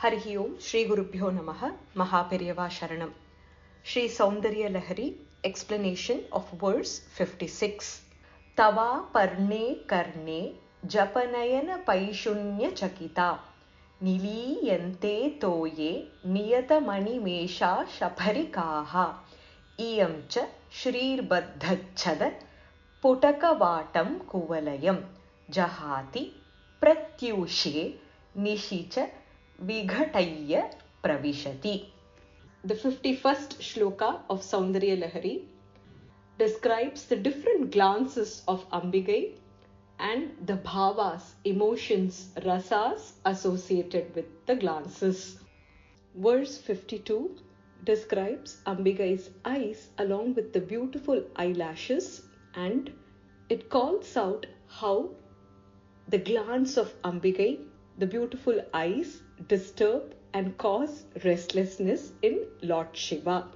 Harihi Om Shri Gurubhyo Namaha Mahaperiyava Sharanam. Shri Soundarya Lahari, explanation of verse 56. Tava parne karne japanayana paishunya chakita niliyante toye niyatamani mesha shaparikaha iyamcha shrirbadhachada putakavatam kuvalayam jahati pratyushe nishicha Vighataya Pravishati. The 51st shloka of Soundarya Lahari describes the different glances of Ambigai and the bhavas, emotions, rasas associated with the glances. Verse 52 describes Ambigai's eyes along with the beautiful eyelashes, and it calls out how the glance of Ambigai, the beautiful eyes, disturb and cause restlessness in Lord Shiva.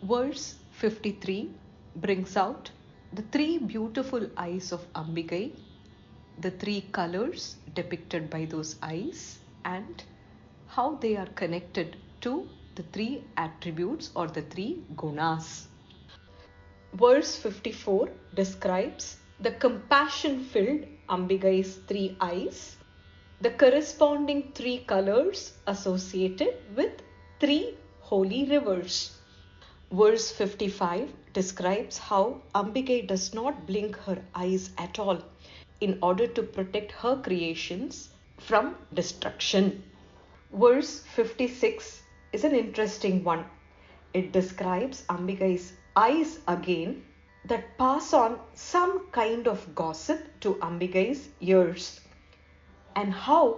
Verse 53 brings out the three beautiful eyes of Ambigai, the three colors depicted by those eyes, and how they are connected to the three attributes or the three gunas. Verse 54 describes the compassion-filled Ambigai's three eyes, the corresponding three colors associated with three holy rivers. Verse 55 describes how Ambigai does not blink her eyes at all in order to protect her creations from destruction. Verse 56 is an interesting one. It describes Ambigai's eyes again that pass on some kind of gossip to Ambigai's ears, and how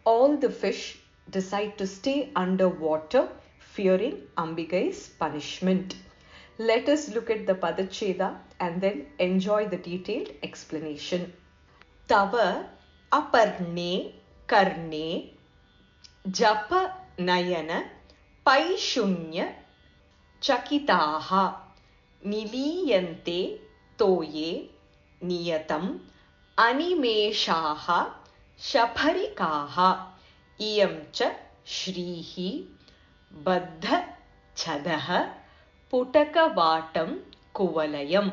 all the fish decide to stay underwater fearing Ambigai's punishment. Let us look at the Padacheda and then enjoy the detailed explanation. Tava aparne karne japa nayana paishunya chakitaha niliyante toye niyatam animeshaha shaparikaha iyamcha shrihi baddha chadaha putakavatam kuvalayam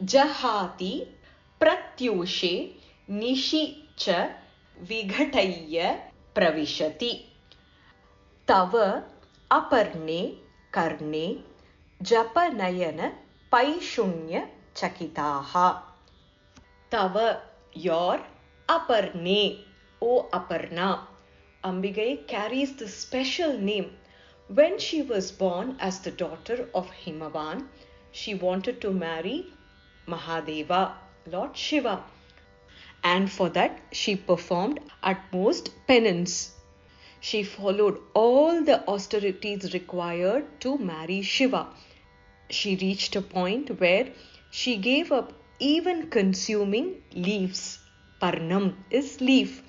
jahati pratyushe nishi cha vighataya pravishati. Tava aparne karne japanayana paishunya chakitaha. Tava, your, aparne, O Aparna. Ambigai carries the special name. When she was born as the daughter of Himavan, she wanted to marry Mahadeva, Lord Shiva. And for that she performed utmost penance. She followed all the austerities required to marry Shiva. She reached a point where she gave up even consuming leaves. Parnam is leaf.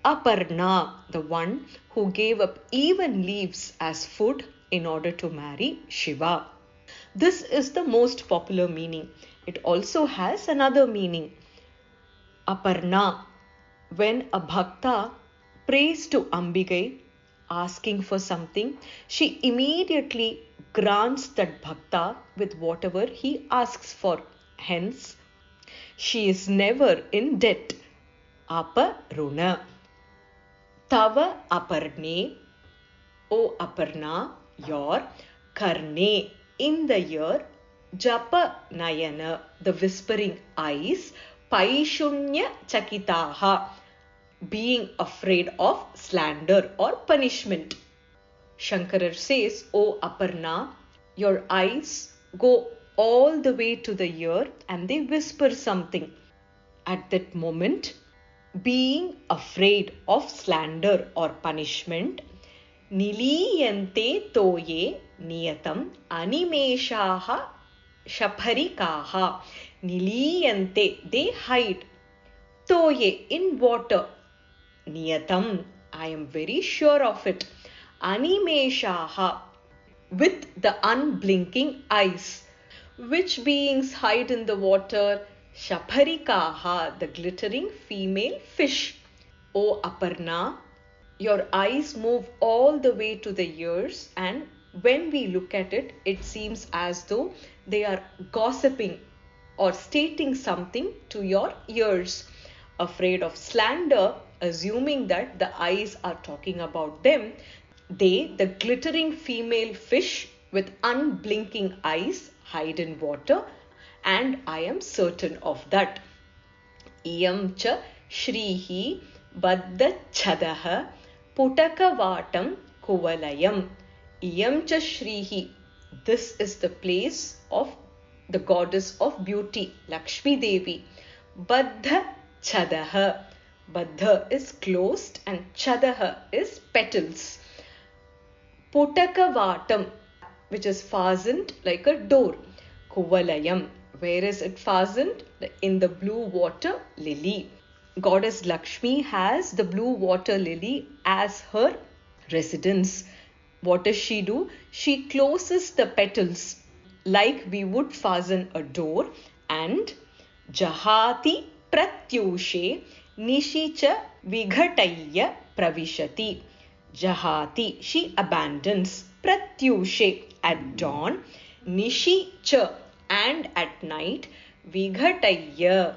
Aparna, the one who gave up even leaves as food in order to marry Shiva. This is the most popular meaning. It also has another meaning. Aparna, when a bhakta prays to Ambigai asking for something, she immediately grants that bhakta with whatever he asks for. Hence, she is never in debt. Aparuna. Tava aparne, O Aparna, your, karne, in the ear, japa nayana, the whispering eyes, paishunya chakitaha, being afraid of slander or punishment. Shankara says, O Aparna, your eyes go all the way to the ear and they whisper something. At that moment, being afraid of slander or punishment, niliyante toye niyatam animeshaha shaparikaha. Niliyante, they hide. Toye, in water. Niyatam, I am very sure of it. Animeshaha, with the unblinking eyes. Which beings hide in the water? Shaparikaha, the glittering female fish. O Aparna, Your eyes move all the way to the ears, and when we look at it, it seems as though they are gossiping or stating something to your ears. Afraid of slander, assuming that the eyes are talking about them, they, the glittering female fish with unblinking eyes, hide in water, and I am certain of that. Iyam cha shrihi baddha putakavatam kuvalayam. Iyam cha shrihi. This is the place of the goddess of beauty, Lakshmi Devi. Baddha chadaha. Baddha is closed and chadaha is petals. Putakavatam, which is fastened like a door. Kuvalayam. Where is it fastened? In the blue water lily. Goddess Lakshmi has the blue water lily as her residence. What does she do? She closes the petals like we would fasten a door, and jahati pratyushe nishicha vighatayya pravishati. Jahati, she abandons. Pratyushe, at dawn. Nishicha, and at night. Vighatayya,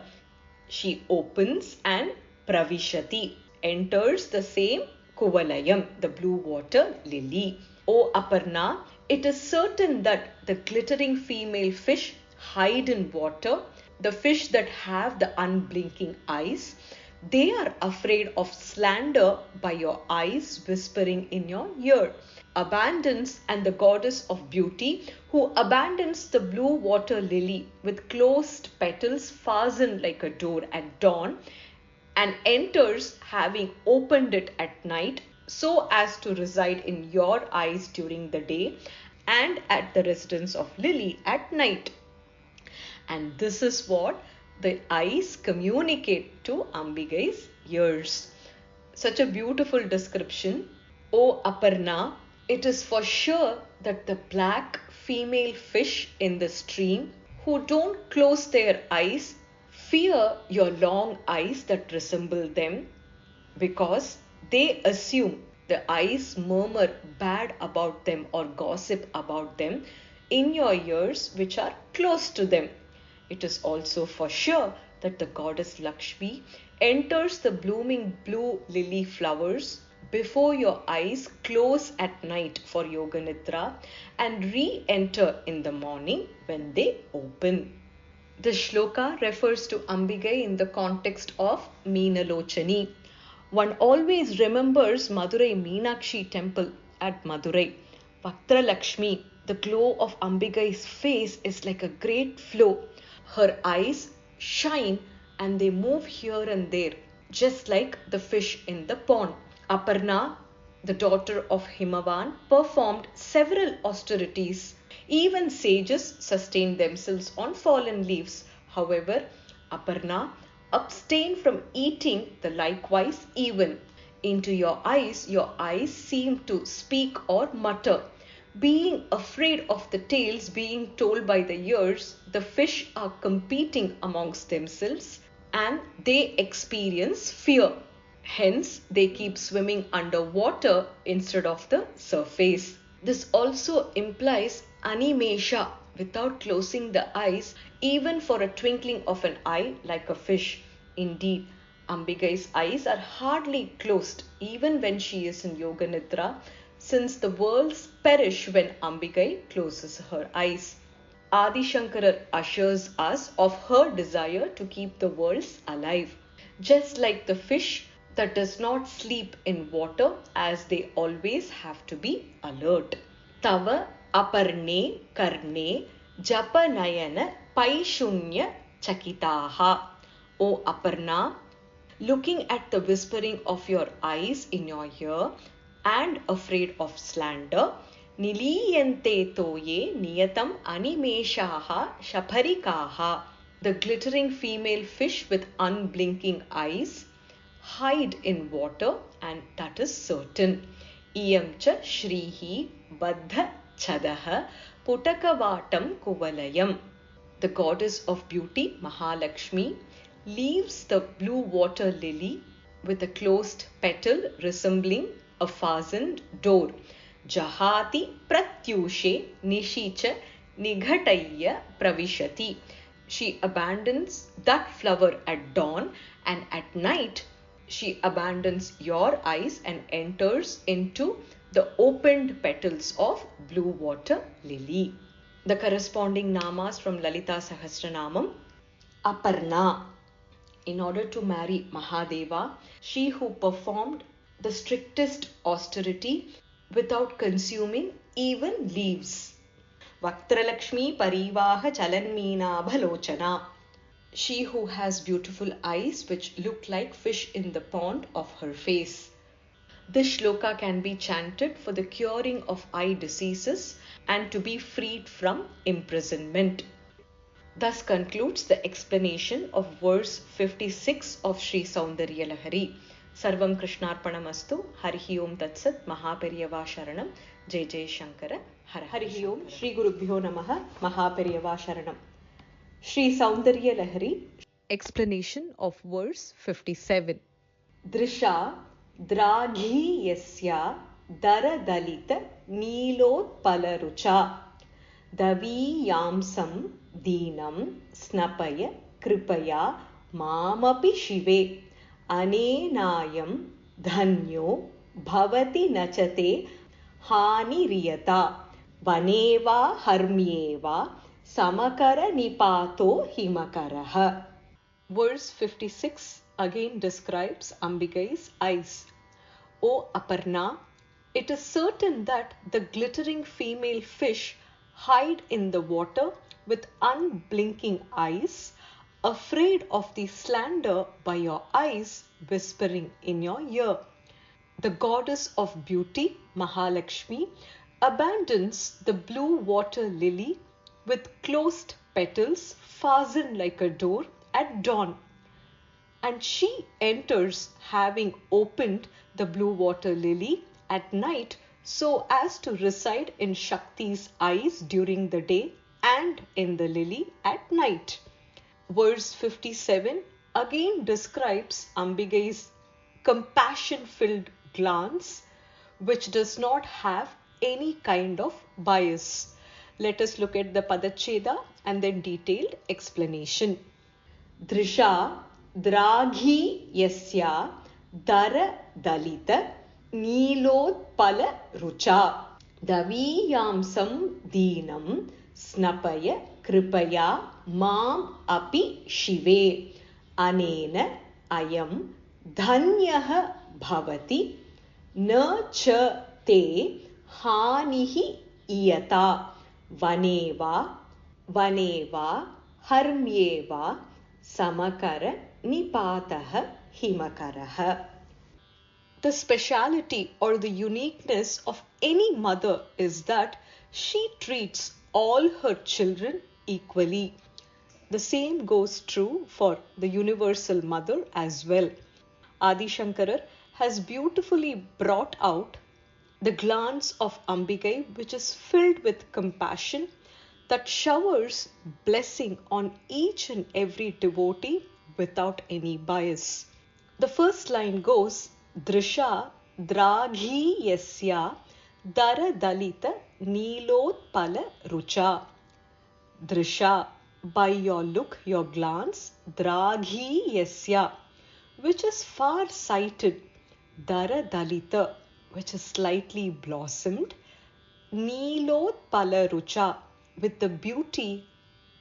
she opens, and pravishati, enters the same kuvalayam, the blue water lily. O Aparna, it is certain that the glittering female fish hide in water, the fish that have the unblinking eyes. They are afraid of slander by your eyes whispering in your ear. Abandons, and the goddess of beauty, who abandons the blue water lily with closed petals fastened like a door at dawn, and enters having opened it at night, so as to reside in your eyes during the day and at the residence of lily at night. And this is what the eyes communicate to Ambigai's ears. Such a beautiful description. O Aparna, it is for sure that the black female fish in the stream who don't close their eyes fear your long eyes that resemble them, because they assume the eyes murmur bad about them or gossip about them in your ears, which are close to them. It is also for sure that the goddess Lakshmi enters the blooming blue lily flowers before your eyes close at night for Yoga Nidra and re-enter in the morning when they open. The shloka refers to Ambigai in the context of Meenalochani. One always remembers Madurai Meenakshi temple at Madurai. Vaktra Lakshmi, the glow of Ambigai's face is like a great flow. Her eyes shine and they move here and there, just like the fish in the pond. Aparna, the daughter of Himavan, performed several austerities. Even sages sustain themselves on fallen leaves. However, Aparna abstain from eating the likewise even. Into your eyes seem to speak or mutter. Being afraid of the tales being told by the ears, the fish are competing amongst themselves and they experience fear. Hence, they keep swimming underwater instead of the surface. This also implies animesha, without closing the eyes, even for a twinkling of an eye, like a fish. Indeed, Ambigai's eyes are hardly closed even when she is in Yoga Nidra, since the worlds perish when Ambigai closes her eyes. Adi Shankara assures us of her desire to keep the worlds alive, just like the fish that does not sleep in water, as they always have to be alert. Tava aparne karne japanayana paishunya chakitaha. O Aparna, looking at the whispering of your eyes in your ear and afraid of slander, niliyante toye niyatam animeshaha shaparikaha. The glittering female fish with unblinking eyes hide in water, and that is certain. Iyam cha shrihi baddha chadaha putakavatam kuvalayam. The goddess of beauty, Mahalakshmi, leaves the blue water lily with a closed petal resembling a fastened door. Jahati pratyushe nishicha nighataya pravishati. She abandons that flower at dawn, and at night she abandons your eyes and enters into the opened petals of blue water lily. The corresponding namas from Lalita Sahasranamam. Aparna. In order to marry Mahadeva, she who performed the strictest austerity without consuming even leaves. Vaktralakshmi Parivaha Chalanmeena Bhalochana. She who has beautiful eyes which look like fish in the pond of her face. This shloka can be chanted for the curing of eye diseases and to be freed from imprisonment. Thus concludes the explanation of verse 56 of Sri Soundarya Lahari. Sarvam Krishnarpanamastu. Harihi Om Tatsat. Mahaperiyava Sharanam. Jai Jai Shankara. Harihi Om. Shri Gurubhyo Namaha. Mahaperiyava Sharanam. Sri Soundarya Lahari. Explanation of verse 57. Drisha draghi yasya dara dalita neelot palarucha daviyamsam deenam snapaya kripaya mamapi shive anenayam dhanyo bhavati nachate hani riyata vaneva harmyeva samakara nipato himakaraha. Verse 56 again describes Ambikai's eyes. O Aparna, it is certain that the glittering female fish hide in the water with unblinking eyes, afraid of the slander by your eyes whispering in your ear. The goddess of beauty, Mahalakshmi, abandons the blue water lily with closed petals fastened like a door at dawn, and she enters having opened the blue water lily at night so as to reside in Shakti's eyes during the day and in the lily at night. Verse 57 again describes Ambikai's compassion-filled glance, which does not have any kind of bias. Let us look at the Padacheda and then detailed explanation. Drisha draghi yasya dara dalita neelotpala rucha daviyamsam deenam snapaya kripaya mam api shive anena ayam dhanyah bhavati na cha te hanihi iyata vaneva harmyeva samakara nipataha himakaraha. The speciality or the uniqueness of any mother is that she treats all her children equally. The same goes true for the universal mother as well. Adi Shankara has beautifully brought out the glance of Ambikai, which is filled with compassion, that showers blessing on each and every devotee without any bias. The first line goes, Drisha draghi yasya dara dalita neelotpala rucha. Drisha, by your look, your glance, draghi yasya, which is far-sighted, dara dalita, which is slightly blossomed, neelotpala rucha, with the beauty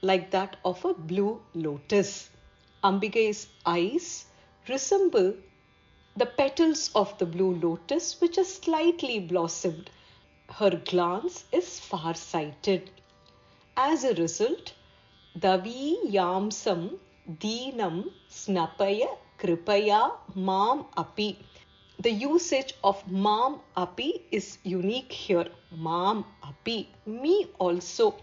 like that of a blue lotus. Ambikai's eyes resemble the petals of the blue lotus, which are slightly blossomed. Her glance is far-sighted. As a result, davi yamsam deenam snapaya kripaya mam api. The usage of mam api is unique here. Mam api, me also,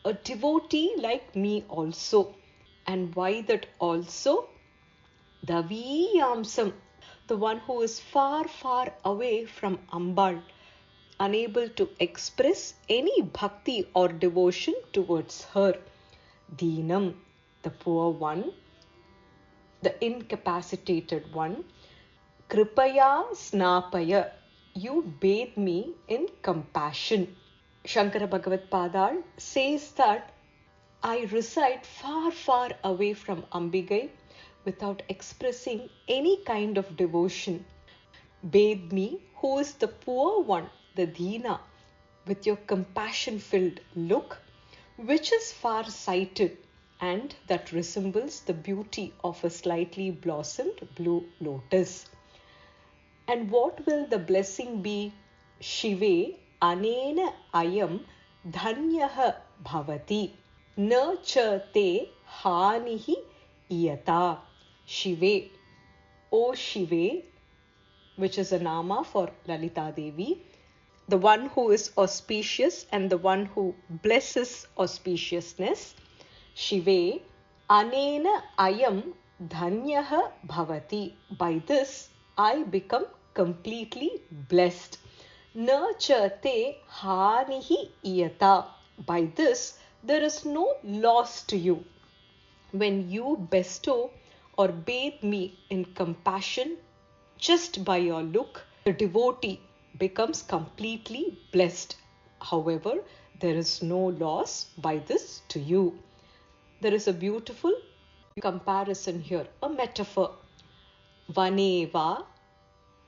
a devotee like me also. And why that also? Davi yamsam, the one who is far, far away from Ambal, unable to express any bhakti or devotion towards her. Deenam, the poor one, the incapacitated one. Kripaya snapaya. You bathe me in compassion. Shankara Bhagavad Padal says that I reside far, far away from Ambigai without expressing any kind of devotion. Bathe me, who is the poor one, the Dina, with your compassion-filled look, which is far-sighted and that resembles the beauty of a slightly blossomed blue lotus. And what will the blessing be? Shive anena ayam dhanyaha bhavati na cha te hanihi iyata. Shive, O Shive, which is a nama for Lalita Devi, the one who is auspicious and the one who blesses auspiciousness. Shive anena ayam dhanyaha bhavati. By this I become completely blessed. Na cha te hanihi iyata. By this there is no loss to you. When you bestow or bathe me in compassion, just by your look, the devotee becomes completely blessed. However, there is no loss by this to you. There is a beautiful comparison here, a metaphor. Vaneva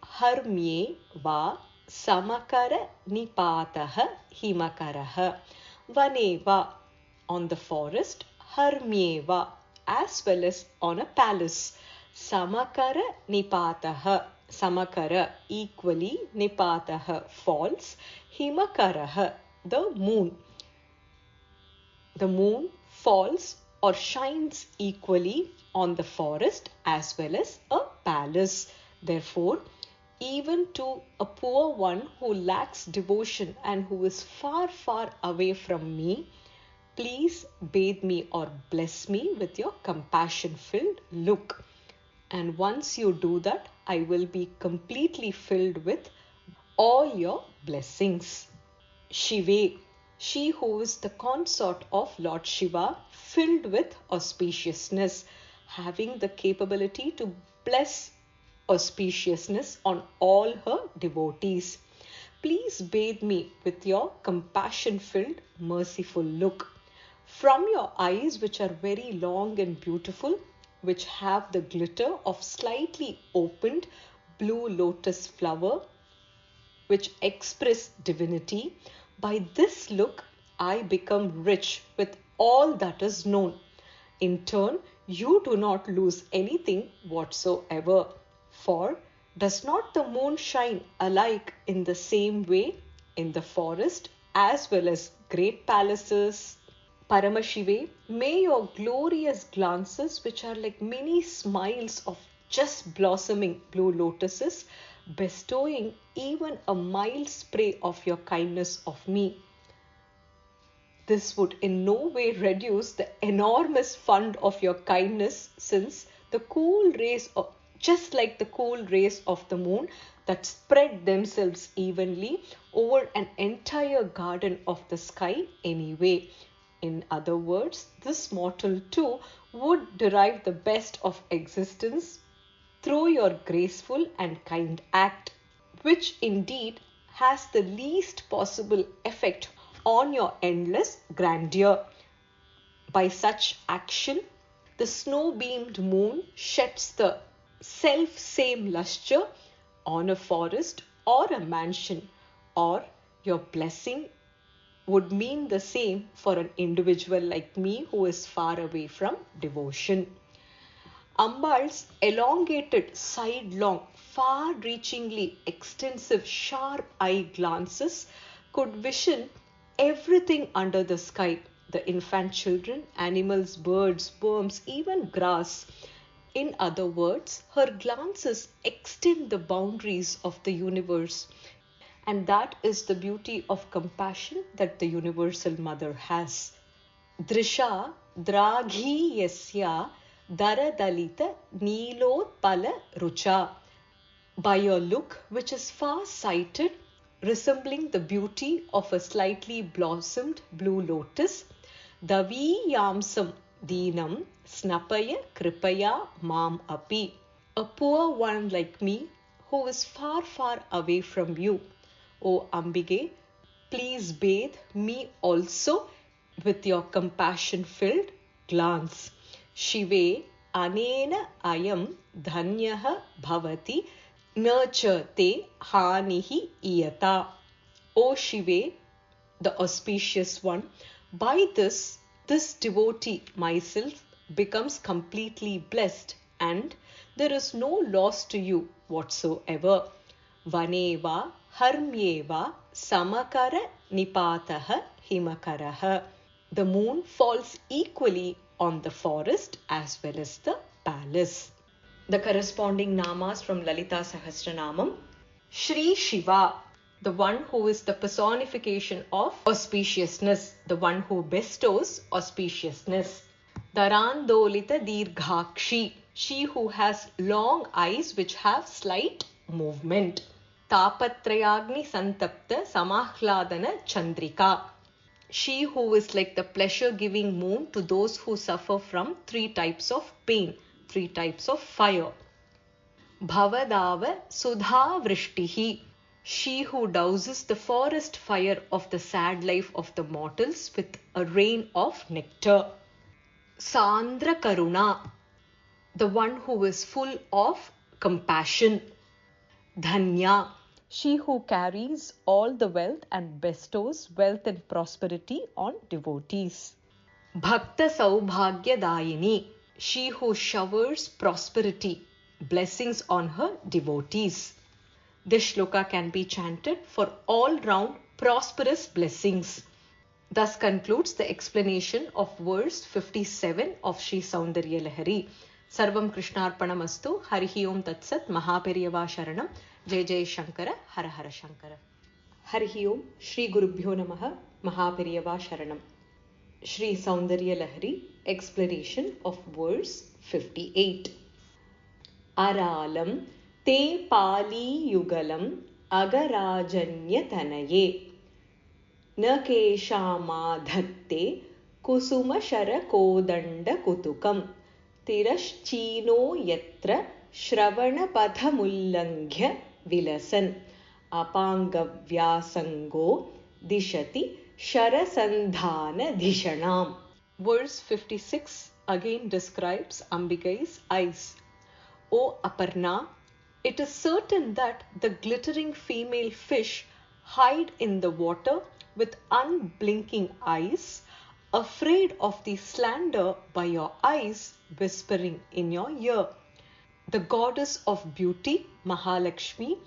harmye va samakara nipataha himakaraha. Vaneva, on the forest, harmyeva, as well as on a palace. Samakara nipataha. Samakara, equally, nipataha, falls. Himakaraha, the moon. The moon falls or shines equally on the forest as well as a palace. Therefore, even to a poor one who lacks devotion and who is far, far away from me, please bathe me or bless me with your compassion-filled look. And once you do that, I will be completely filled with all your blessings. Shive, she who is the consort of Lord Shiva, filled with auspiciousness, having the capability to bless auspiciousness on all her devotees. Please bathe me with your compassion-filled, merciful look. From your eyes, which are very long and beautiful, which have the glitter of slightly opened blue lotus flower, which express divinity, by this look I become rich with all that is known. In turn, you do not lose anything whatsoever. For does not the moon shine alike in the same way in the forest as well as great palaces? Paramashive, may your glorious glances, which are like many smiles of just blossoming blue lotuses, bestowing even a mild spray of your kindness of me. This would in no way reduce the enormous fund of your kindness, since the cool rays of, just like the cool rays of the moon that spread themselves evenly over an entire garden of the sky anyway. In other words, this mortal too would derive the best of existence through your graceful and kind act, which indeed has the least possible effect on your endless grandeur. By such action, the snow-beamed moon sheds the self-same lustre on a forest or a mansion, or your blessing would mean the same for an individual like me who is far away from devotion. Ambal's elongated, sidelong, far-reachingly extensive, sharp eye glances could vision everything under the sky, the infant children, animals, birds, worms, even grass. In other words, her glances extend the boundaries of the universe. And that is the beauty of compassion that the Universal Mother has. Drisha draghi yasya daradalita neelotpala rucha. By your look, which is far-sighted, resembling the beauty of a slightly blossomed blue lotus, davi yamsam deenam snapaya kripaya mam api. A poor one like me, who is far, far away from you. O Ambige, please bathe me also with your compassion-filled glance. Shive anena ayam dhanyaha bhavati nurchate hanihi iyata. O Shive, the auspicious one, by this devotee myself becomes completely blessed, and there is no loss to you whatsoever. Vaneva harmyeva samakara nipataha himakaraha. The moon falls equally on the forest as well as the palace. The corresponding namas from Lalita Sahasranamam. Shri Shiva, the one who is the personification of auspiciousness, the one who bestows auspiciousness. Darandolita Dirghakshi, she who has long eyes which have slight movement. Tapatrayagni Santapta Samahladana Chandrika, she who is like the pleasure-giving moon to those who suffer from 3 types of pain, 3 types of fire. Bhavadava Sudha Vrishtihi, she who douses the forest fire of the sad life of the mortals with a rain of nectar. Sandra Karuna, the one who is full of compassion. Dhanya, she who carries all the wealth and bestows wealth and prosperity on devotees. Bhakta Saubhagya Dayini, she who showers prosperity, blessings on her devotees. This shloka can be chanted for all-round prosperous blessings. Thus concludes the explanation of verse 57 of Sri Soundarya Lahari. Sarvam Krishnarpanamastu. Harihi Om Tatsat. Mahaperiyava Sharanam. Jai Jai Shankara. Hara Hara Shankara. Harihi Om. Shri Gurubhyo Namaha. Mahaperiyava Sharanam. Sri Soundarya Lahari. Explanation of verse 58. Aralam te pali yugalam agarajanya tanaye न केशामाधत्ते कुसुमशरकोदण्डकुतुकं तिरश्चीनो यत्र श्रवणपथमुल्लङ्घ्य विलसन् अपाङ्गव्यासङ्गो दिशति शरसन्धानधिषणाम्. Verse 56 again describes Ambikai's eyes. O Aparna, it is certain that the glittering female fish hide in the water with unblinking eyes, afraid of the slander by your eyes whispering in your ear. The goddess of beauty, Mahalakshmi,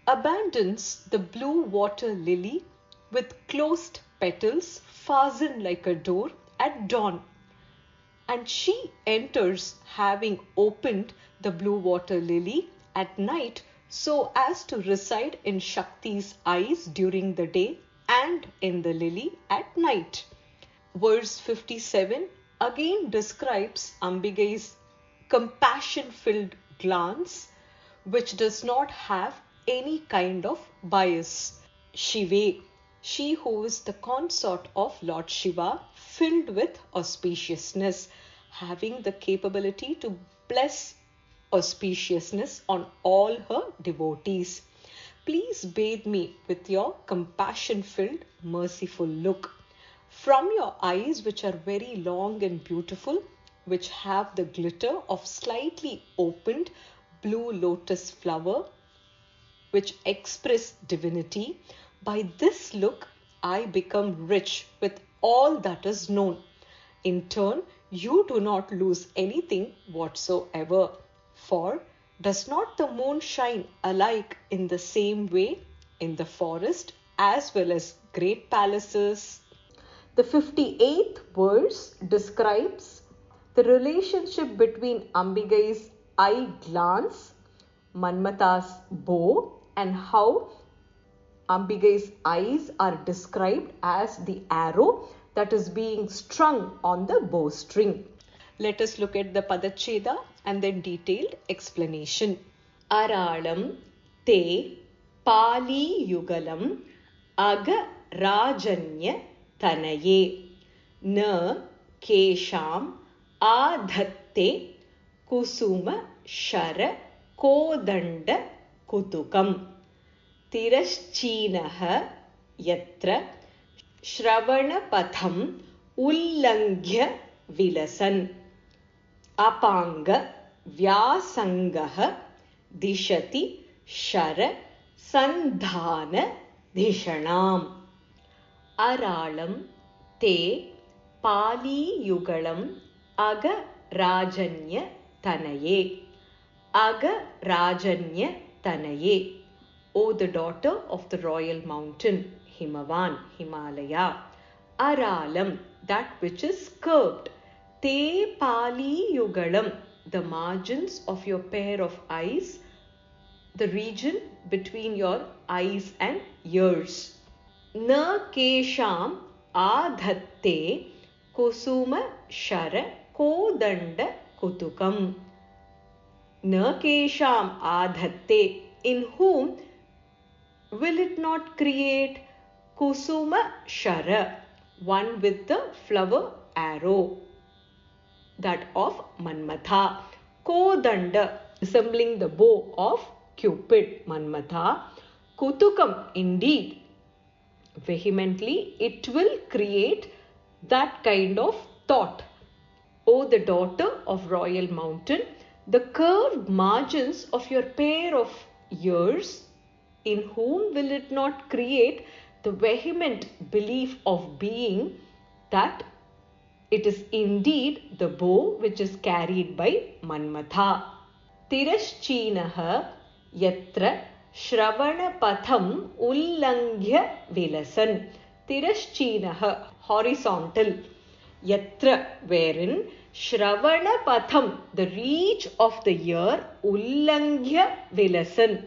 abandons the blue water lily with closed petals fastened like a door at dawn, and she enters having opened the blue water lily at night so as to reside in Shakti's eyes during the day and in the lily at night. Verse 57 again describes Ambigai's compassion-filled glance, which does not have any kind of bias. Shive, she who is the consort of Lord Shiva, filled with auspiciousness, having the capability to bless auspiciousness on all her devotees. Please bathe me with your compassion-filled, merciful look. From your eyes, which are very long and beautiful, which have the glitter of slightly opened blue lotus flower, which express divinity, by this look I become rich with all that is known. In turn, you do not lose anything whatsoever. For does not the moon shine alike in the same way in the forest as well as great palaces? The 58th verse describes the relationship between Ambigai's eye glance, Manmata's bow, and how Ambigai's eyes are described as the arrow that is being strung on the bowstring. Let us look at the Padacheda and then detailed explanation. Aralam te pali yugalam aga rajanya tanaye na kesham adhatte kusuma shara kodanda kutukam. Tirashchinaha yatra Shravanapatham Ullanghya Vilasan. Apanga Vyasangaha Dishati Shara Sandhana Dishanam. Aralam Te Pali Yugalam Aga Rajanya Tanaye. Aga Rajanya Tanaye. O the daughter of the royal mountain, Himavan, Himalaya. Aralam, that which is curved. Te Pali Yugalam, the margins of your pair of eyes, the region between your eyes and ears. Na Kesham Adhatte Kusuma Shara Kodanda Kutukam. Na Kesham Adhatte, in whom will it not create Kusuma Shara, one with the flower arrow, that of Manmatha. Kodanda, resembling the bow of Cupid, Manmatha. Kutukam, indeed, vehemently, it will create that kind of thought. O the daughter of royal mountain, the curved margins of your pair of ears, in whom will it not create the vehement belief of being that it is indeed the bow which is carried by Manmatha. Tirashchinaha yatra Shravanapatham Ullanghya Vilasan. Tirashchinaha, horizontal. Yatra, wherein Shravanapatham, the reach of the ear, Ullanghya Vilasan,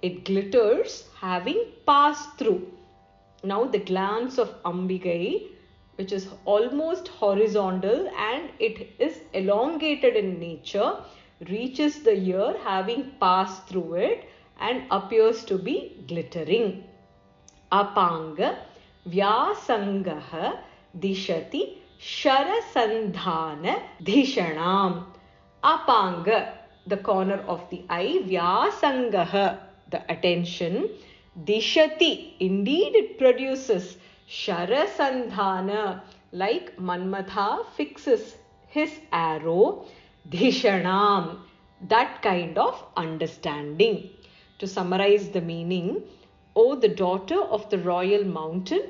it glitters, having passed through. Now the glance of Ambigai, which is almost horizontal and it is elongated in nature, reaches the ear, having passed through it, and appears to be glittering. Apanga Vyasangaha Dishati Sharasandhana Dishanam. Apanga, the corner of the eye. Vyasangaha, the attention. Dishati, indeed it produces. Sharasandhana, like Manmatha fixes his arrow. Dishanam, that kind of understanding. To summarize the meaning, O the daughter of the royal mountain,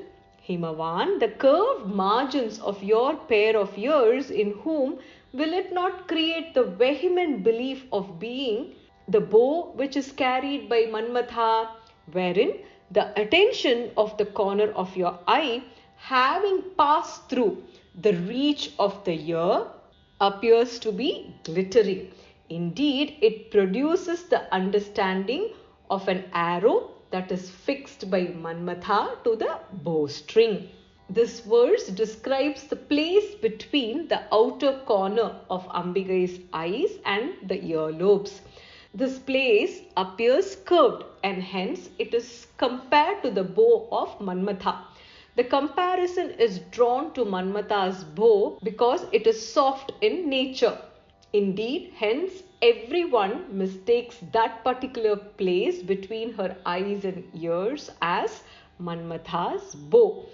Himavan, the curved margins of your pair of ears, in whom will it not create the vehement belief of being the bow which is carried by Manmatha, wherein the attention of the corner of your eye, having passed through the reach of the ear, appears to be glittering. Indeed, it produces the understanding of an arrow that is fixed by Manmatha to the bowstring. This verse describes the place between the outer corner of Ambigai's eyes and the earlobes. This place appears curved and hence it is compared to the bow of Manmatha. The comparison is drawn to Manmatha's bow because it is soft in nature. Indeed, hence everyone mistakes that particular place between her eyes and ears as Manmatha's bow.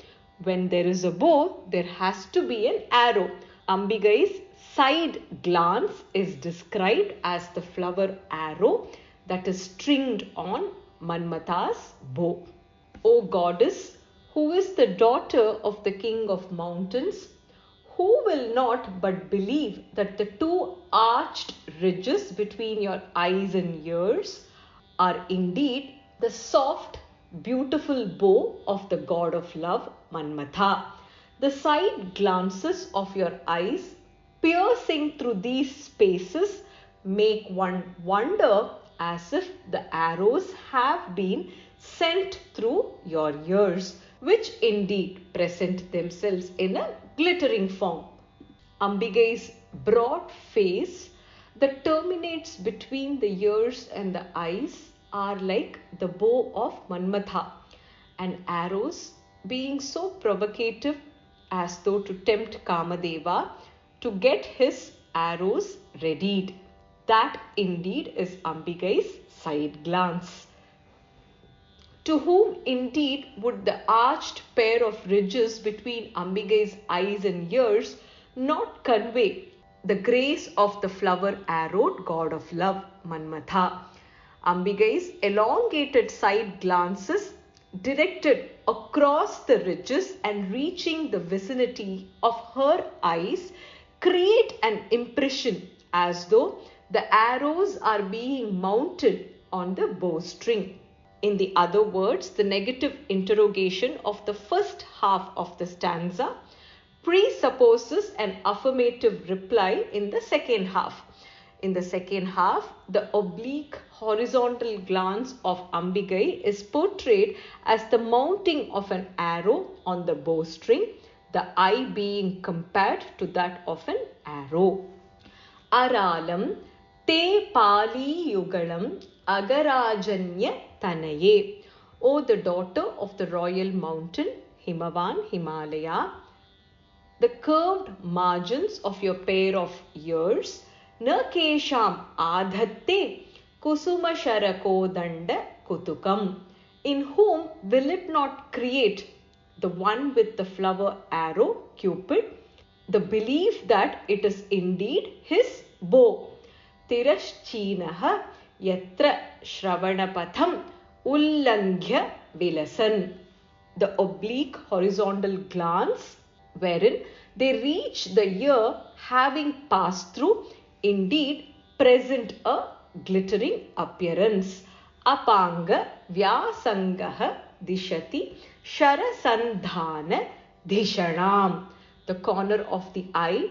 When there is a bow, there has to be an arrow. Ambigai's side glance is described as the flower arrow that is stringed on Manmatha's bow. O goddess, who is the daughter of the king of mountains, who will not but believe that the two arched ridges between your eyes and ears are indeed the soft, beautiful bow of the god of love, Manmatha? The side glances of your eyes, piercing through these spaces, make one wonder as if the arrows have been sent through your ears, which indeed present themselves in a glittering form. Ambigai's broad face that terminates between the ears and the eyes are like the bow of Manmatha, and arrows being so provocative as though to tempt Kamadeva to get his arrows readied. That indeed is Ambigai's side glance. To whom indeed would the arched pair of ridges between Ambigai's eyes and ears not convey the grace of the flower-arrowed god of love, Manmatha? Ambigai's elongated side glances directed across the ridges and reaching the vicinity of her eyes create an impression as though the arrows are being mounted on the bowstring. In the other words, the negative interrogation of the first half of the stanza presupposes an affirmative reply in the second half. In the second half, the oblique horizontal glance of Ambigai is portrayed as the mounting of an arrow on the bowstring, the eye being compared to that of an arrow. Aralam te pali yugalam agarajanya tanaye. O the daughter of the royal mountain, Himavan, Himalaya, the curved margins of your pair of ears, na kesham adhatte kusuma sharako danda kutukam. In whom will it not create, the one with the flower arrow, Cupid, the belief that it is indeed his bow? Tirashchinaha yatra shravanapatham ullanghya vilasan. The oblique horizontal glance wherein they reach the ear having passed through, indeed present a glittering appearance. Apanga vyasangaha dishati sharasandhana dhishanam. The corner of the eye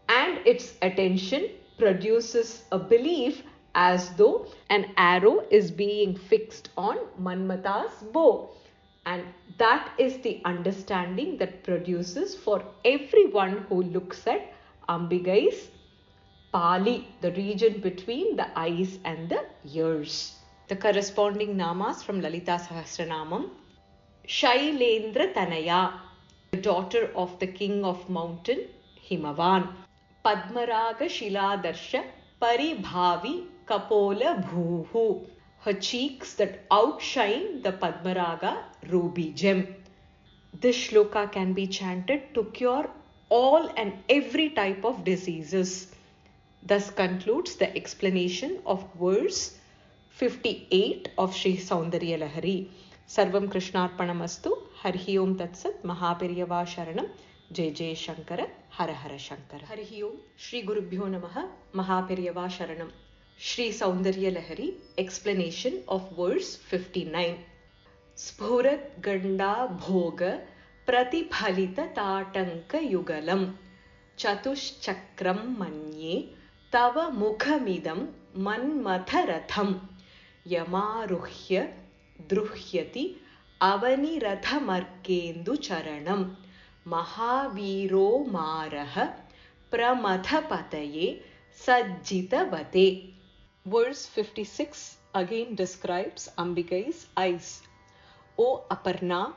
and its attention produces a belief as though an arrow is being fixed on Manmatha's bow. And that is the understanding that produces for everyone who looks at Ambigai's Pali, the region between the eyes and the ears. The corresponding namas from Lalita Sahasranamam. Shailendra Tanaya, the daughter of the king of mountain, Himavan. Padmaraga Shiladarsha Paribhavi Kapola Bhuhu. Her cheeks that outshine the Padmaraga ruby gem. This shloka can be chanted to cure all and every type of diseases. Thus concludes the explanation of verse 58 of Sri Soundarya Lahari. Sarvam Krishnarpanamastu. Harihi Om Tatsat. Mahaperiyava Sharanam. Jai Jai Shankara. Hara Hara Shankara. Harihi Om. Shri Gurubhyo Namaha. Mahaperiyava Sharanam. Sri Soundarya Lahari. Explanation of verse 59. Sphurat Ganda Bhoga Pratiphalita Tatanka Yugalam Chatush Chakram Manye Tava Mukhamidam Manmatharatham Yamaruhya Druhyati Avani Rathamarkendu Charanam Mahaviro Maraha Pramathapataye Sajjitavate. Verse 56 again describes Ambigai's eyes. O Aparna,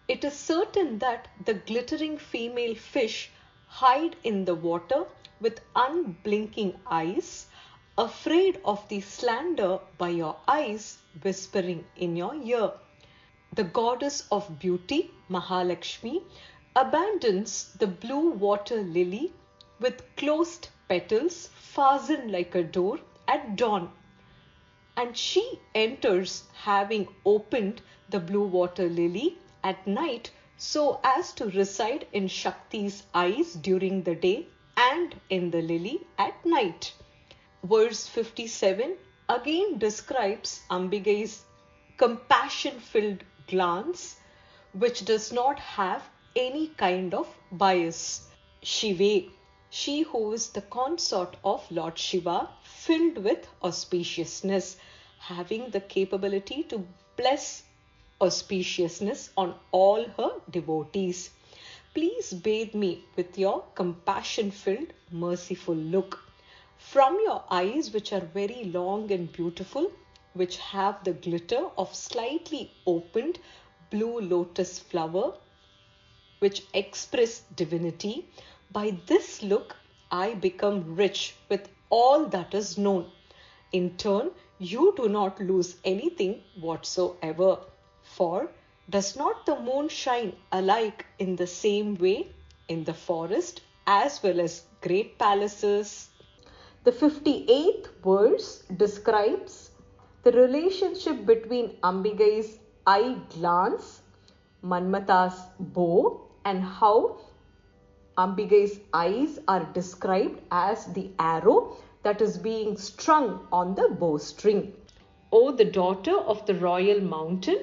it is certain that the glittering female fish hide in the water with unblinking eyes, afraid of the slander by your eyes whispering in your ear. The goddess of beauty, Mahalakshmi, abandons the blue water lily with closed petals fastened like a door at dawn, and she enters having opened the blue water lily at night so as to reside in Shakti's eyes during the day and in the lily at night. Verse 57 again describes Ambigai's compassion-filled glance, which does not have any kind of bias. Shive, she who is the consort of Lord Shiva, filled with auspiciousness, having the capability to bless auspiciousness on all her devotees. Please bathe me with your compassion-filled, merciful look. From your eyes, which are very long and beautiful, which have the glitter of slightly opened blue lotus flower, which express divinity, by this look I become rich with all that is known. In turn, You do not lose anything whatsoever. For does not the moon shine alike in the same way in the forest as well as great palaces? The 58th verse describes the relationship between Ambigai's eye glance, Manmatha's bow, and how Ambigai's eyes are described as the arrow that is being strung on the bowstring. O the daughter of the royal mountain,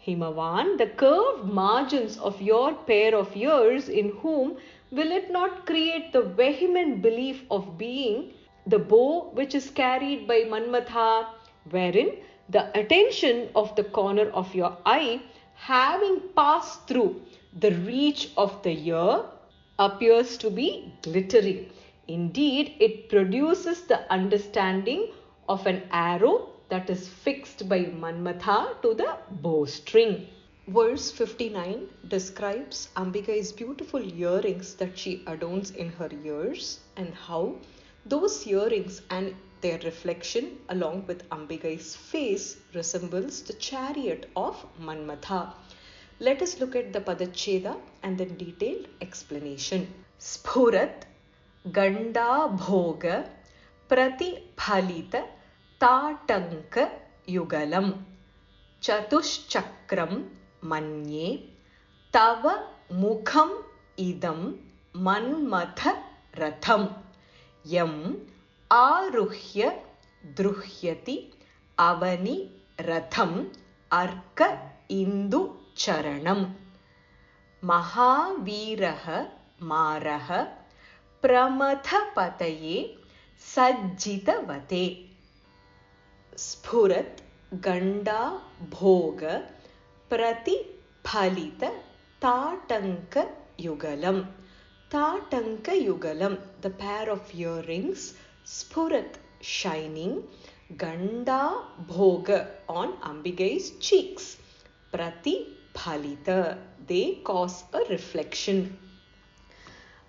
Himavan, the curved margins of your pair of ears, in whom will it not create the vehement belief of being the bow which is carried by Manmatha, wherein the attention of the corner of your eye, having passed through the reach of the ear, appears to be glittering. Indeed, it produces the understanding of an arrow that is fixed by Manmatha to the bowstring. Verse 59 describes Ambigai's beautiful earrings that she adorns in her ears, and how those earrings and their reflection along with Ambigai's face resembles the chariot of Manmatha. Let us look at the Padacheda and then detailed explanation. Sphurat Ganda Bhoga Pratiphalita Tatanka Yugalam Chatushchakram Manye Tava Mukham Idam Manmatha Ratham Yam Aruhya Druhyati Avani Ratham Arka Indu Charanam Mahaviraha Maraha Pramathapataye Sajjitavate Sphurat Ganda Bhoga Pratiphalita Tatanka Yugalam. Tatanka Yugalam, the pair of earrings, Sphurat, shining, Ganda Bhoga, on Ambigai's cheeks, Pratiphalita, they cause a reflection.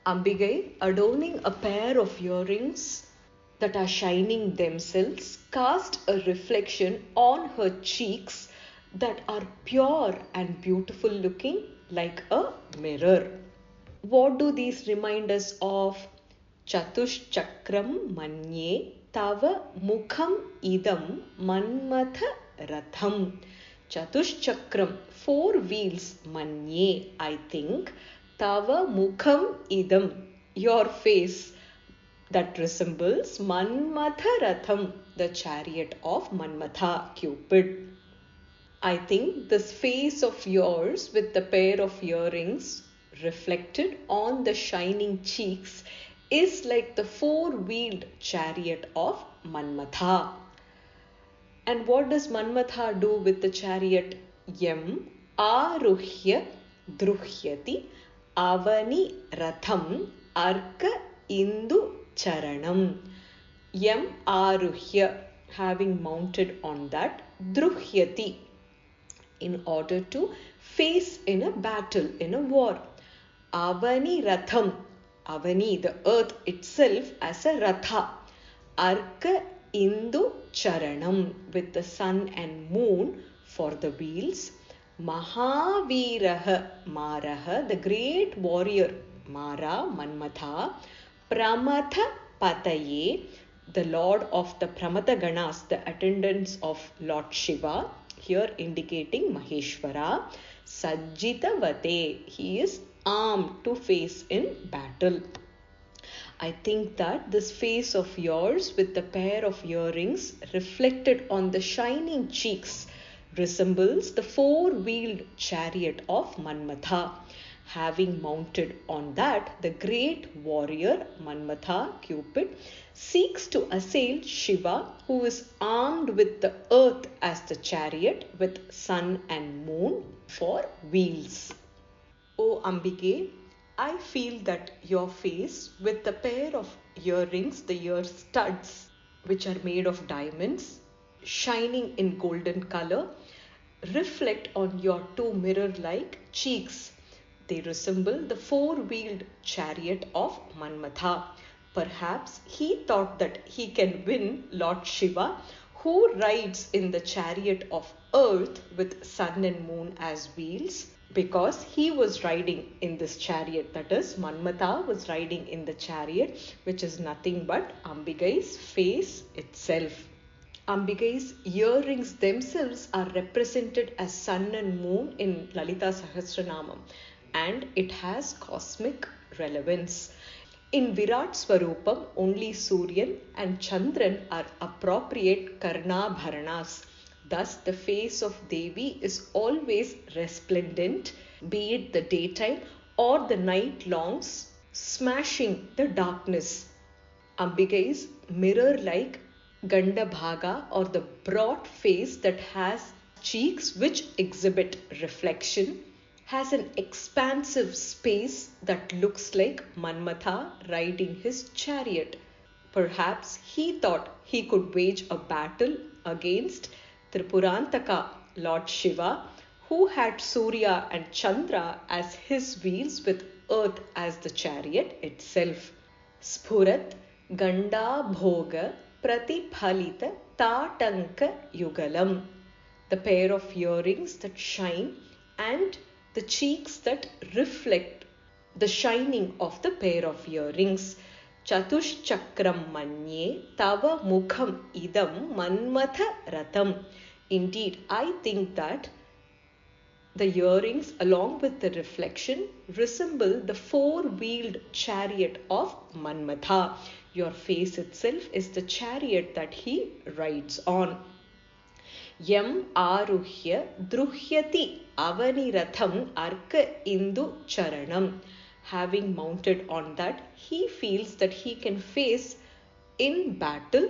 Ambigai, adorning a pair of earrings that are shining themselves, cast a reflection on her cheeks that are pure and beautiful looking like a mirror. What do these remind us of? Chatushchakram manye tava mukham idam manmatha ratham. Chatushchakram, 4 wheels, manye, I think, tava mukham idam, your face, that resembles Manmatha Ratham, the chariot of Manmatha, Cupid. I think this face of yours with the pair of earrings reflected on the shining cheeks is like the 4-wheeled chariot of Manmatha. And what does Manmatha do with the chariot? Yam Aruhya Druhyati Avani Ratham Arka Indu Charanam. Yam Aruhya, having mounted on that, Druhyati, in order to face in a battle, in a war. Avani Ratham, Avani, the earth itself, as a Ratha. Arka Indu Charanam, with the sun and moon for the wheels. Mahaviraha, Maraha, the great warrior, Mara, Manmatha. Pramatha Pataye, the lord of the Pramatha Ganas, the attendants of Lord Shiva, here indicating Maheshwara. Sajjitavate, he is armed to face in battle. I think that this face of yours with the pair of earrings reflected on the shining cheeks resembles the 4-wheeled chariot of Manmatha. Having mounted on that, the great warrior Manmatha, Cupid, seeks to assail Shiva, who is armed with the earth as the chariot, with sun and moon for wheels. O Ambige, I feel that your face with the pair of earrings, the ear studs, which are made of diamonds, shining in golden color, reflect on your 2 mirror-like cheeks. They resemble the 4-wheeled chariot of Manmatha. Perhaps he thought that he can win Lord Shiva, Who rides in the chariot of earth with sun and moon as wheels? Because he was riding in this chariot, that is, Manmatha was riding in the chariot, which is nothing but Ambigai's face itself. Ambigai's earrings themselves are represented as sun and moon in Lalita Sahasranamam, and it has cosmic relevance. In Virat Swarupam, only Suryan and Chandran are appropriate Karnabharanas. Thus, the face of Devi is always resplendent, be it the daytime or the night longs, smashing the darkness. Ambigai's mirror-like Gandabhaga, or the broad face that has cheeks which exhibit reflection, has an expansive space that looks like Manmatha riding his chariot. Perhaps he thought he could wage a battle against Tripurantaka, Lord Shiva, who had Surya and Chandra as his wheels with earth as the chariot itself. Sphurat Ganda Bhoga Pratiphalita Tatanka Yugalam. The pair of earrings that shine and the cheeks that reflect the shining of the pair of earrings. Chatushchakram manye tava mukham idam manmatha ratham. Indeed, I think that the earrings, along with the reflection, resemble the four-wheeled chariot of Manmatha. Your face itself is the chariot that he rides on. Yam aruhya druhyati avaniratham arka indu charanam. Having mounted on that, he feels that he can face in battle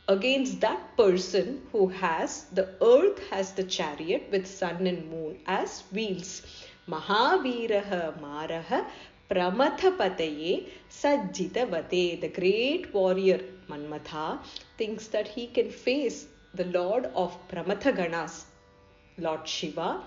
against that person who has the earth as the chariot with sun and moon as wheels. Mahaviraha maraha pramathapataye sajjitavate. The great warrior Manmatha thinks that he can face the Lord of Pramathaganas, Lord Shiva,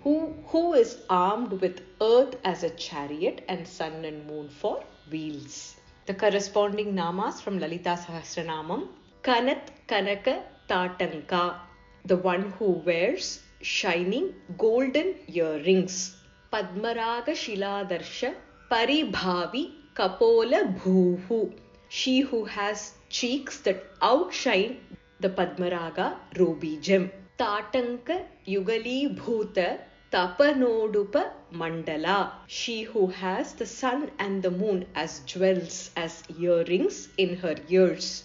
who is armed with earth as a chariot and sun and moon for wheels. The corresponding namas from Lalita Sahasranamam. Kanat Kanaka Tatanka, the one who wears shining golden earrings. Padmaraga Shiladarsha Paribhavi Kapola Bhuhu, she who has cheeks that outshine the Padmaraga ruby gem. Tatanka Yugali Bhuta Tapanodupa Mandala, she who has the sun and the moon as jewels, as earrings in her ears.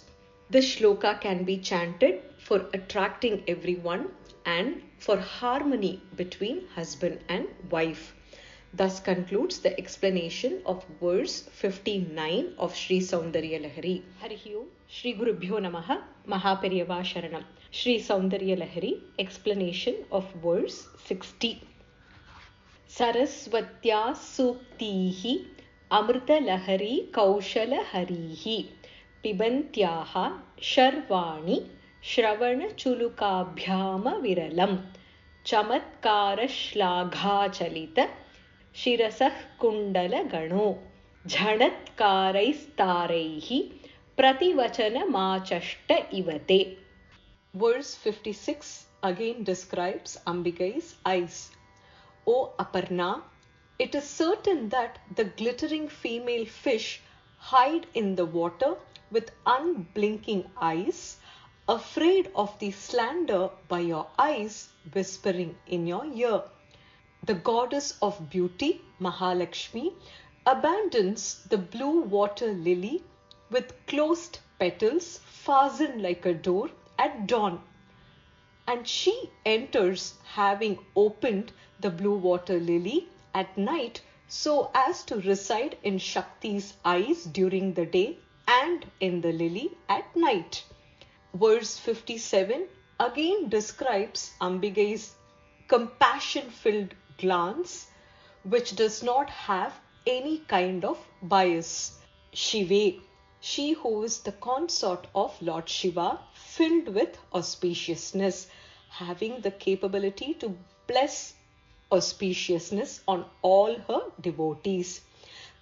This shloka can be chanted for attracting everyone and for harmony between husband and wife. Thus concludes the explanation of verse 59 of Sri Soundarya Lahari. Harihi Om, Shri Gurubhyo Namaha, Mahaperiyava Sharanam. Sri Soundarya Lahari, explanation of verse 60. Saraswatya Suktihi Amrita Lahari Kaushala Harihi Pibantyaha Sharvani Shravana Chulukabhyama Viralam Chamatkara Shlagha Chalita Shirasah Kundala Gano Jhanatkaraistareihi Prativachana Machashta Ivate. Verse 56 again describes Ambigai's eyes. O Aparna, it is certain that the glittering female fish hide in the water with unblinking eyes, afraid of the slander by your eyes whispering in your ear. The goddess of beauty, Mahalakshmi, abandons the blue water lily with closed petals fastened like a door at dawn, and she enters having opened the blue water lily at night so as to reside in Shakti's eyes during the day and in the lily at night. Verse 57 again describes Ambigai's compassion-filled glance, which does not have any kind of bias. Shive, she who is the consort of Lord Shiva, filled with auspiciousness, having the capability to bless auspiciousness on all her devotees.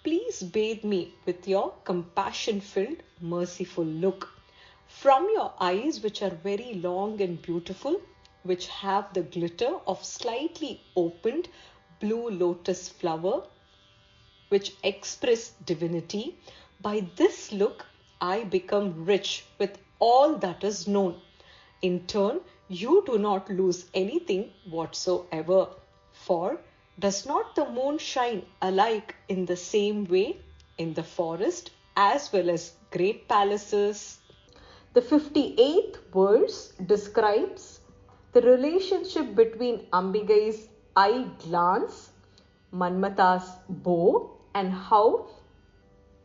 Please bathe me with your compassion-filled, merciful look. From your eyes, which are very long and beautiful, which have the glitter of slightly opened blue lotus flower, which express divinity, by this look I become rich with all that is known. In turn, you do not lose anything whatsoever. For does not the moon shine alike in the same way in the forest as well as great palaces? The 58th verse describes the relationship between Ambigai's eye glance, Manmatha's bow, and how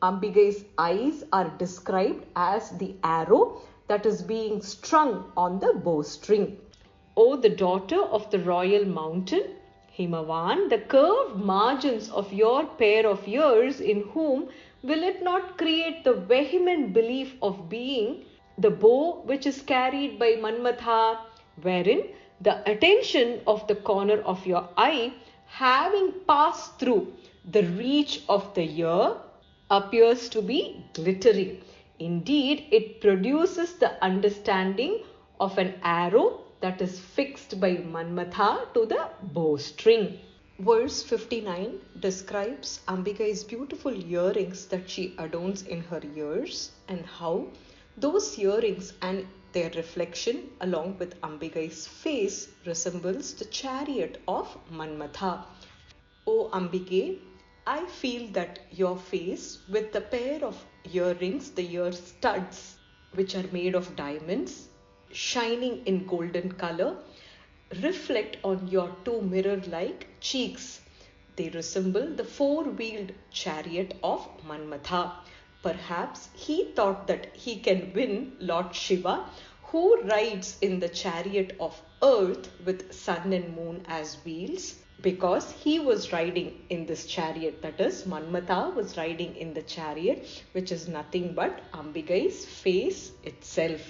Ambigai's eyes are described as the arrow that is being strung on the bowstring. O the daughter of the royal mountain, Himavan, the curved margins of your pair of ears, in whom will it not create the vehement belief of being the bow which is carried by Manmatha, wherein the attention of the corner of your eye, having passed through the reach of the ear, appears to be glittery. Indeed, it produces the understanding of an arrow that is fixed by Manmatha to the bowstring. Verse 59 describes Ambigai's beautiful earrings that she adorns in her ears, and how those earrings and their reflection along with Ambigai's face resembles the chariot of Manmatha. O Ambige, I feel that your face with the pair of earrings, the ear studs, which are made of diamonds, shining in golden color, reflect on your two mirror-like cheeks. They resemble the four-wheeled chariot of Manmatha. Perhaps he thought that he can win Lord Shiva, who rides in the chariot of earth with sun and moon as wheels, because he was riding in this chariot. That is, Manmatha was riding in the chariot, which is nothing but Ambigai's face itself.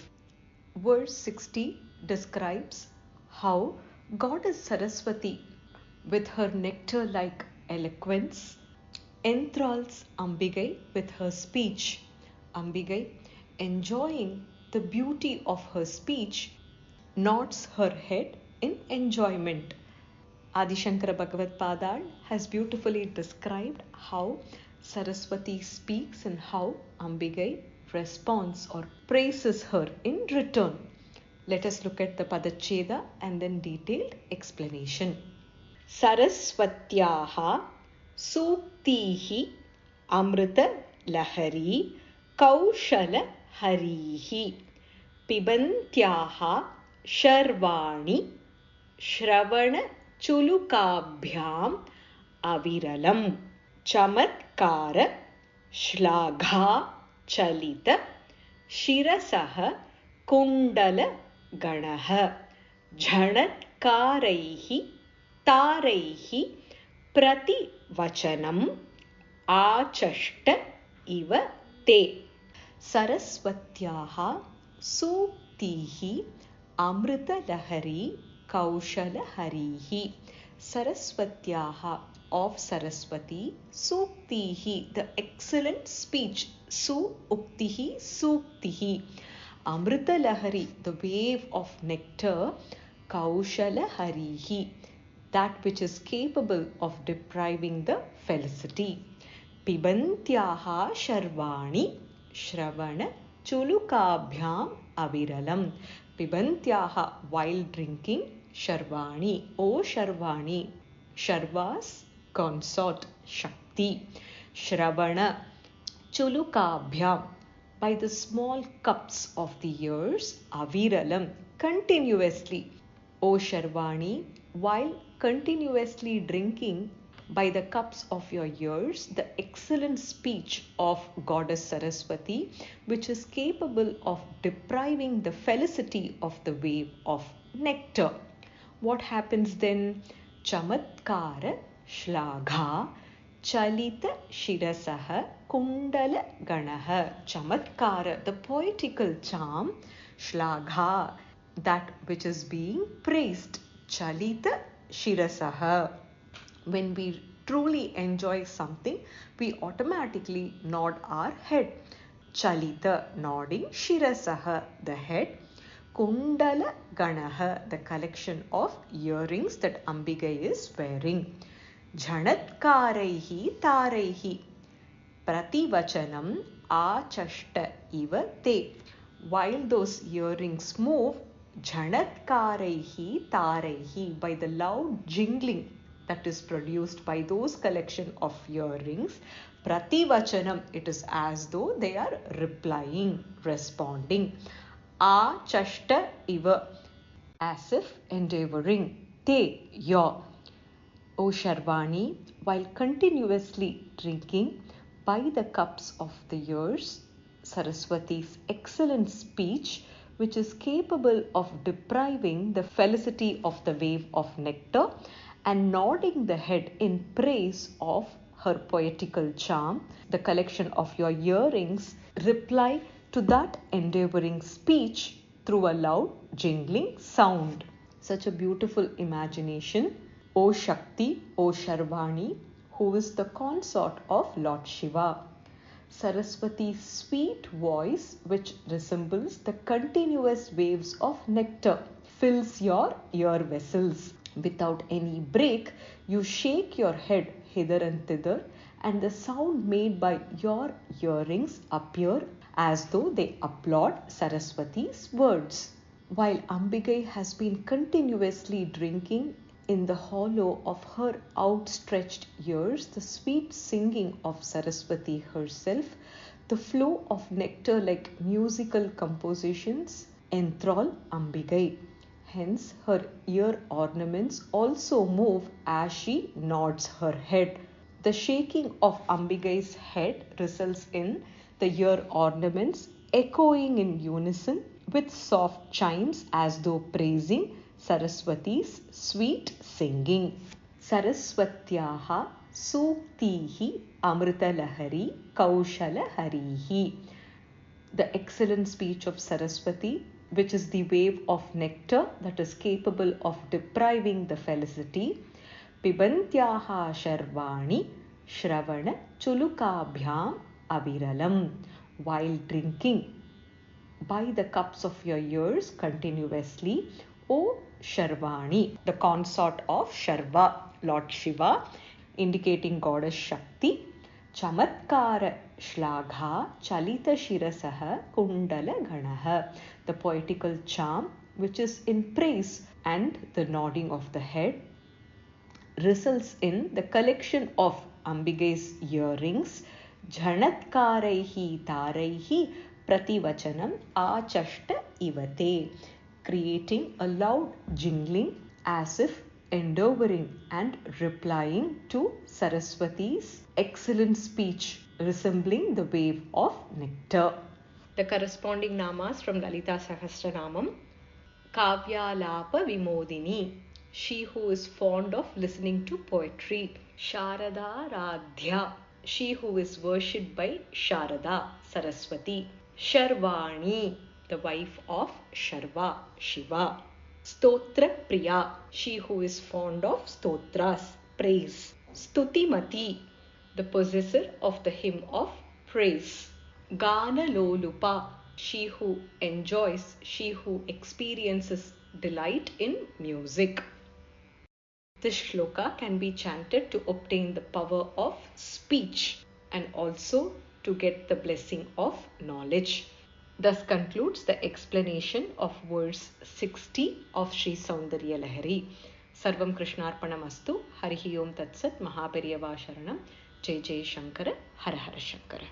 Verse 60 describes how Goddess Saraswati, with her nectar-like eloquence, enthralls Ambigai with her speech. Ambigai, enjoying the beauty of her speech, nods her head in enjoyment. Adi Shankara Bhagavad Padal has beautifully described how Saraswati speaks and how Ambigai responds or praises her in return. Let us look at the Padacheda and then detailed explanation. Saraswatyaha Suktihi Amrita Lahari Kaushala Harihi Pibantyaha Sharvani Shravana Chulukabhyam Aviralam Chamatkara Shlagha Chalita Shirasaha Kundala Ganaha Jhanatkaraihi Taraihi Prati Vachanam Achashta Iva Te Saraswatyaha Suktihi Amrita Lahari Kaushala Harihi. Saraswatyaha, of Saraswati, Suktihi, the excellent speech, Su Uktihi Suktihi. Amrita Lahari, the wave of nectar, Kaushala Harihi, that which is capable of depriving the felicity. Pibantyaha Sharvani Shravana Chulukabhyam Aviralam. Pibantyaha, while drinking, Sharvani, O Sharvani, Sharva's consort, Shakti. Shravana Chulukabhyam, by the small cups of the ears, Aviralam, continuously. O Sharvani, while continuously drinking by the cups of your ears the excellent speech of Goddess Saraswati, which is capable of depriving the felicity of the wave of nectar. What happens then? Chamatkara Shlagha Chalita Shirasaha Kundala Ganaha. Chamatkara, the poetical charm, Shlagha, that which is being praised. Chalita Shirasaha. When we truly enjoy something, we automatically nod our head. Chalita, nodding. Shirasaha, the head. Kundala Ganaha, the collection of earrings that Ambigai is wearing. Jhanatkaraihi Taraihi, Prativachanam Achashta Iva Te. While those earrings move, Jhanatkaraihi Taraihi, by the loud jingling that is produced by those collection of earrings, Prativachanam, it is as though they are replying, responding. Achashta Iva, as if endeavoring. Te, your. O Sharvani, while continuously drinking by the cups of the years, Saraswati's excellent speech, which is capable of depriving the felicity of the wave of nectar and nodding the head in praise of her poetical charm, the collection of your earrings reply to that endeavoring speech through a loud jingling sound. Such a beautiful imagination. O Shakti, O Sharvani, who is the consort of Lord Shiva. Saraswati's sweet voice, which resembles the continuous waves of nectar, fills your ear vessels. Without any break, you shake your head hither and thither, and the sound made by your earrings appear as though they applaud Saraswati's words. While Ambigai has been continuously drinking in the hollow of her outstretched ears the sweet singing of Saraswati herself, the flow of nectar like musical compositions enthrall Ambigai. Hence, her ear ornaments also move as she nods her head. The shaking of Ambigai's head results in the ear ornaments echoing in unison with soft chimes as though praising Saraswati's sweet singing. Saraswatyaha Suktihi Amrita Lahari Kaushala Harihi. The excellent speech of Saraswati, which is the wave of nectar that is capable of depriving the felicity. Pibantyaha Sharvani Shravana Chulukabhyam Aviralam. While drinking by the cups of your ears continuously, O Sharvani, the consort of Sharva, Lord Shiva, indicating goddess Shakti. Chamatkara Shlagha Chalita Shirasaha Kundala Ganaha, the poetical charm which is in praise and the nodding of the head results in the collection of Ambigai's earrings. Jhanatkaraihi Taraihi Prativachanam Achashta Ivate, creating a loud jingling as if endeavoring and replying to Saraswati's excellent speech resembling the wave of nectar. The corresponding namas from Lalita Sahasranamam. Kavyalapa Vimodini, she who is fond of listening to poetry. Sharada Radhya, she who is worshipped by Sharada, Saraswati. Sharvani, the wife of Sharva, Shiva. Stotra Priya, she who is fond of stotras, praise. Stutimati, the possessor of the hymn of praise. Gana Lolupa, she who enjoys, she who experiences delight in music. This shloka can be chanted to obtain the power of speech and also to get the blessing of knowledge. Thus concludes the explanation of verse 60 of Sri Soundarya Lahari. Sarvam Krishnarpanamastu. Harihi Om Tatsat. Mahaperiyava Sharanam. Jai Jai Shankara. Har Har Shankara.